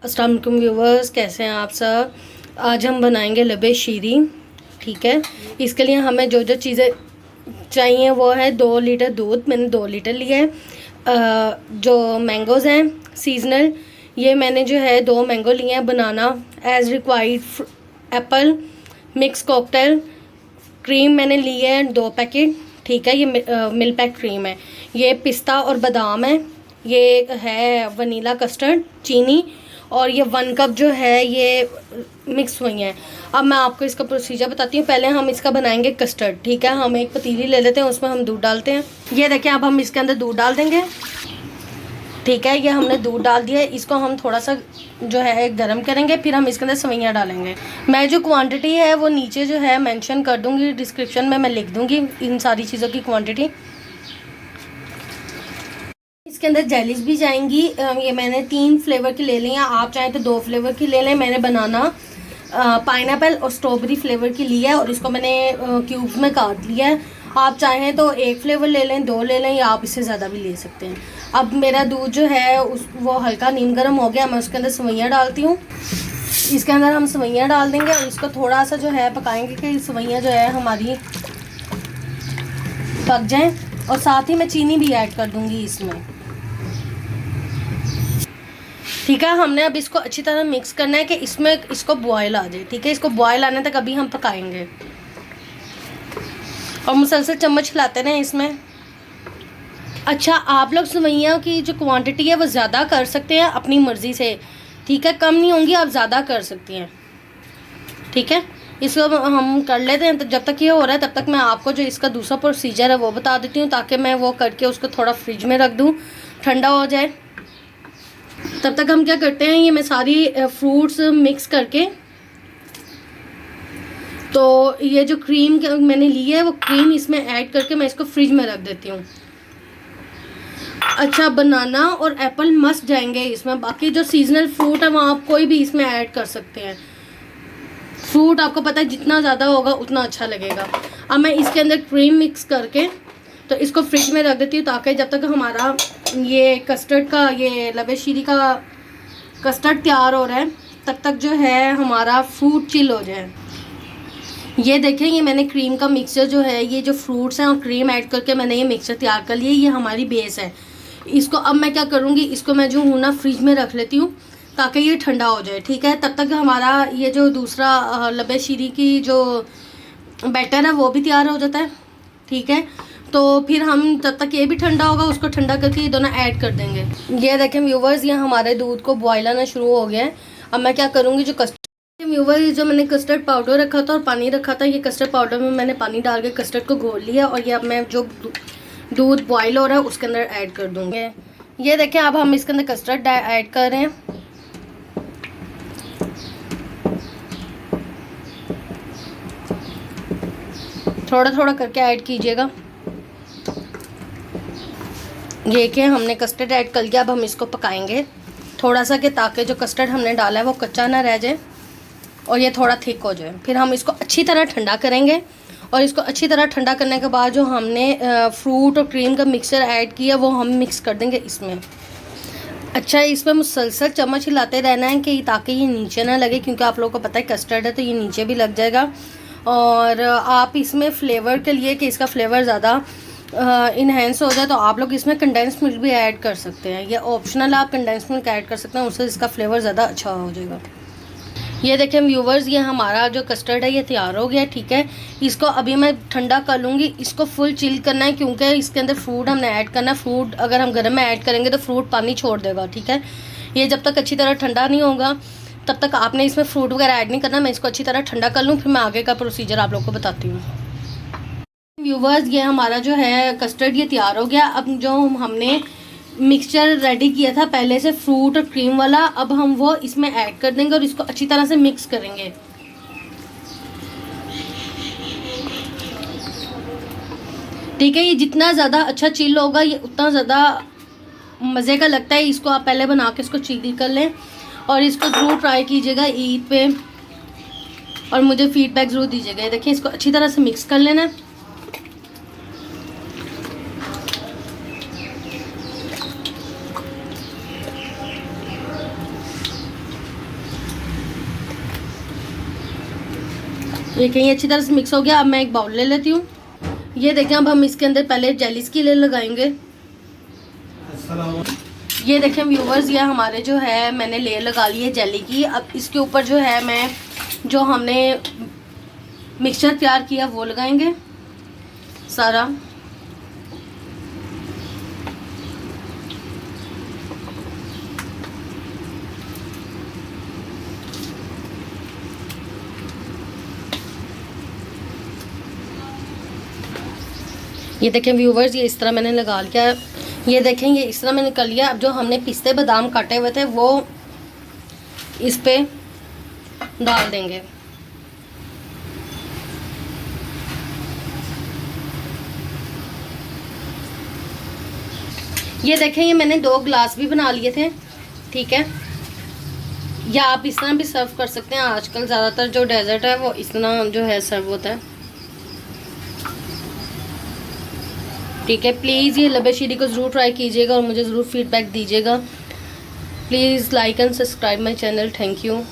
अस्सलाम वालेकुम व्यूवर्स, कैसे हैं आप सब। आज हम बनाएंगे लबे शीरी। ठीक है, इसके लिए हमें जो जो चीज़ें चाहिए वो है 2 लीटर दूध, मैंने 2 लीटर लिया है। जो मैंगोज़ हैं सीजनल, ये मैंने जो है 2 मैंगो लिए हैं। Banana as required, apple, mix cocktail, cream मैंने ली है 2 पैकेट। ठीक है, ये मिल्क पैक क्रीम है। ये पिस्ता और बादाम है। ये है वनीला कस्टर्ड, चीनी, और ये 1 कप जो है ये मिक्स हुई हैं। अब मैं आपको इसका प्रोसीजर बताती हूँ। पहले हम इसका बनाएंगे कस्टर्ड। ठीक है, हम एक पतीली ले लेते हैं, उसमें हम दूध डालते हैं। ये देखिए, अब हम इसके अंदर दूध डाल देंगे। ठीक है, ये हमने दूध डाल दिया है। इसको हम थोड़ा सा जो है गर्म करेंगे, फिर हम इसके अंदर सेवइयाँ डालेंगे। मैं जो क्वांटिटी है वो नीचे जो है मेंशन कर दूंगी, डिस्क्रिप्शन में मैं लिख दूंगी इन सारी चीज़ों की क्वांटिटी। इसके अंदर जेलीज भी जाएंगी। ये मैंने 3 फ्लेवर की ले ली हैं, आप चाहें तो 2 फ्लेवर की ले लें। मैंने बनाना, पाइनएप्पल और स्ट्रॉबेरी फ्लेवर की ली है, और इसको मैंने क्यूब्स में काट लिया है। आप चाहें तो 1 फ्लेवर ले लें, 2 ले लें, या आप इससे ज़्यादा भी ले सकते हैं। अब मेरा दूध जो है वो हल्का नीम गर्म हो गया। मैं उसके अंदर सेवइयाँ डालती हूँ। इसके अंदर हम सेवइयाँ डाल देंगे और इसको थोड़ा सा जो है पकाएंगे कि सेवइयाँ जो है हमारी पक जाएं। और साथ ही मैं चीनी भी ऐड कर दूँगी इसमें। ठीक है, हमने अब इसको अच्छी तरह मिक्स करना है कि इसमें इसको बॉयल आ जाए। ठीक है, इसको बॉयल आने तक अभी हम पकाएंगे और मुसलसल चम्मच हिलाते रहें इसमें। अच्छा, आप लोग सेवइयाँ की जो क्वांटिटी है वो ज़्यादा कर सकते हैं अपनी मर्ज़ी से। ठीक है, कम नहीं होंगी, आप ज़्यादा कर सकती हैं। ठीक है, इसको हम कर लेते हैं। तो जब तक ये हो रहा है तब तक मैं आपको जो इसका दूसरा प्रोसीजर है वो बता देती हूँ, ताकि मैं वो करके उसको थोड़ा फ्रिज में रख दूँ, ठंडा हो जाए। तब तक हम क्या करते हैं, ये मैं सारी फ्रूट्स मिक्स करके, तो ये जो क्रीम मैंने ली है वो क्रीम इसमें ऐड करके मैं इसको फ्रिज में रख देती हूँ। अच्छा, बनाना और एप्पल मस्ट जाएंगे इसमें। बाकी जो सीजनल फ्रूट है वो आप कोई भी इसमें ऐड कर सकते हैं। फ्रूट आपको पता है जितना ज़्यादा होगा उतना अच्छा लगेगा। अब मैं इसके अंदर क्रीम मिक्स करके तो इसको फ्रिज में रख देती हूँ, ताकि जब तक हमारा ये कस्टर्ड का, ये लबे शीरी का कस्टर्ड तैयार हो रहा है, तब तक जो है हमारा फ्रूट चिल हो जाए। ये देखें, ये मैंने क्रीम का मिक्सचर जो है, ये जो फ्रूट्स हैं और क्रीम ऐड करके मैंने ये मिक्सचर तैयार कर लिया। ये हमारी बेस है। इसको अब मैं क्या करूँगी, इसको मैं जो हूँ ना फ्रिज में रख लेती हूँ, ताकि ये ठंडा हो जाए। ठीक है, तब तक हमारा ये जो दूसरा लबे शीरी की जो बैटर है वो भी तैयार हो जाता है। ठीक है, तो फिर हम तब तक ये भी ठंडा होगा, उसको ठंडा करके ये दोनों ऐड कर देंगे। ये देखें व्यूवर्स, ये हमारे दूध को बॉयल आना शुरू हो गया है। अब मैं क्या करूँगी, जो कस्टर्ड व्यूवर्स, जो मैंने कस्टर्ड पाउडर रखा था और पानी रखा था, ये कस्टर्ड पाउडर में मैंने पानी डाल के कस्टर्ड को घोल लिया, और ये अब मैं जो दूध बॉयल हो रहा है उसके अंदर ऐड कर दूँगी। ये देखें, अब हम इसके अंदर कस्टर्ड ऐड कर रहे हैं। थोड़ा थोड़ा करके ऐड कीजिएगा। ये कि हमने कस्टर्ड ऐड कर लिया। अब हम इसको पकाएंगे थोड़ा सा, कि ताकि जो कस्टर्ड हमने डाला है वो कच्चा ना रह जाए और ये थोड़ा थिक हो जाए। फिर हम इसको अच्छी तरह ठंडा करेंगे, और इसको अच्छी तरह ठंडा करने के बाद जो हमने फ्रूट और क्रीम का मिक्सचर ऐड किया वो हम मिक्स कर देंगे इसमें। अच्छा, इसमें मुसलसल चम्मच हिलाते रहना है कि ताकि ये नीचे ना लगे, क्योंकि आप लोगों को पता है कस्टर्ड है तो ये नीचे भी लग जाएगा। और आप इसमें फ्लेवर के लिए, कि इसका फ्लेवर ज़्यादा इन्हेंस हो जाए, तो आप लोग इसमें कंडेंस मिल्क भी ऐड कर सकते हैं। ये ऑप्शनल, आप कंडेंस मिल्क ऐड कर सकते हैं, उससे इसका फ्लेवर ज़्यादा अच्छा हो जाएगा। ये देखें व्यूवर्स, ये हमारा जो कस्टर्ड है ये तैयार हो गया। ठीक है, इसको अभी मैं ठंडा कर लूँगी। इसको फुल चिल करना है, क्योंकि इसके अंदर फ्रूट हमने ऐड करना है। फ्रूट अगर हम गर्म में ऐड करेंगे तो फ्रूट पानी छोड़ देगा। ठीक है, ये जब तक अच्छी तरह ठंडा नहीं होगा तब तक आपने इसमें फ्रूट वगैरह ऐड नहीं करना। मैं इसको अच्छी तरह ठंडा कर लूँ, फिर मैं आगे का प्रोसीजर आप लोग को बताती हूँ। व्यूवर्स, ये हमारा जो है कस्टर्ड ये तैयार हो गया। अब जो हमने मिक्सचर रेडी किया था पहले से फ्रूट और क्रीम वाला, अब हम वो इसमें ऐड कर देंगे और इसको अच्छी तरह से मिक्स करेंगे। ठीक है, ये जितना ज़्यादा अच्छा चिल होगा ये उतना ज़्यादा मज़े का लगता है। इसको आप पहले बना के इसको चिल कर लें, और इसको ज़रूर ट्राई कीजिएगा ईद पे, और मुझे फीडबैक ज़रूर दीजिएगा। देखिए, इसको अच्छी तरह से मिक्स कर लेना। देखिए ये अच्छी तरह से मिक्स हो गया। अब मैं एक बाउल ले लेती हूँ। ये देखें अब हम इसके अंदर पहले जेलीस की लेयर लगाएंगे। ये देखें व्यूवर्स, ये हमारे जो है मैंने लेयर लगा ली है जेली की। अब इसके ऊपर जो है मैं जो हमने मिक्सचर तैयार किया वो लगाएंगे सारा। ये देखें व्यूवर्स, ये इस तरह मैंने लगा लिया। ये देखें ये इस तरह मैंने कर लिया। अब जो हमने पिस्ते बादाम काटे हुए थे वो इस पे डाल देंगे। ये देखें ये मैंने 2 ग्लास भी बना लिए थे, ठीक है। या आप इस तरह भी सर्व कर सकते हैं। आजकल ज़्यादातर जो डेजर्ट है वो इस तरह जो है सर्व होता है, ठीक है। प्लीज़ ये लबे शीरी को ज़रूर ट्राई कीजिएगा और मुझे ज़रूर फीडबैक दीजिएगा। Please like and subscribe my channel. Thank you.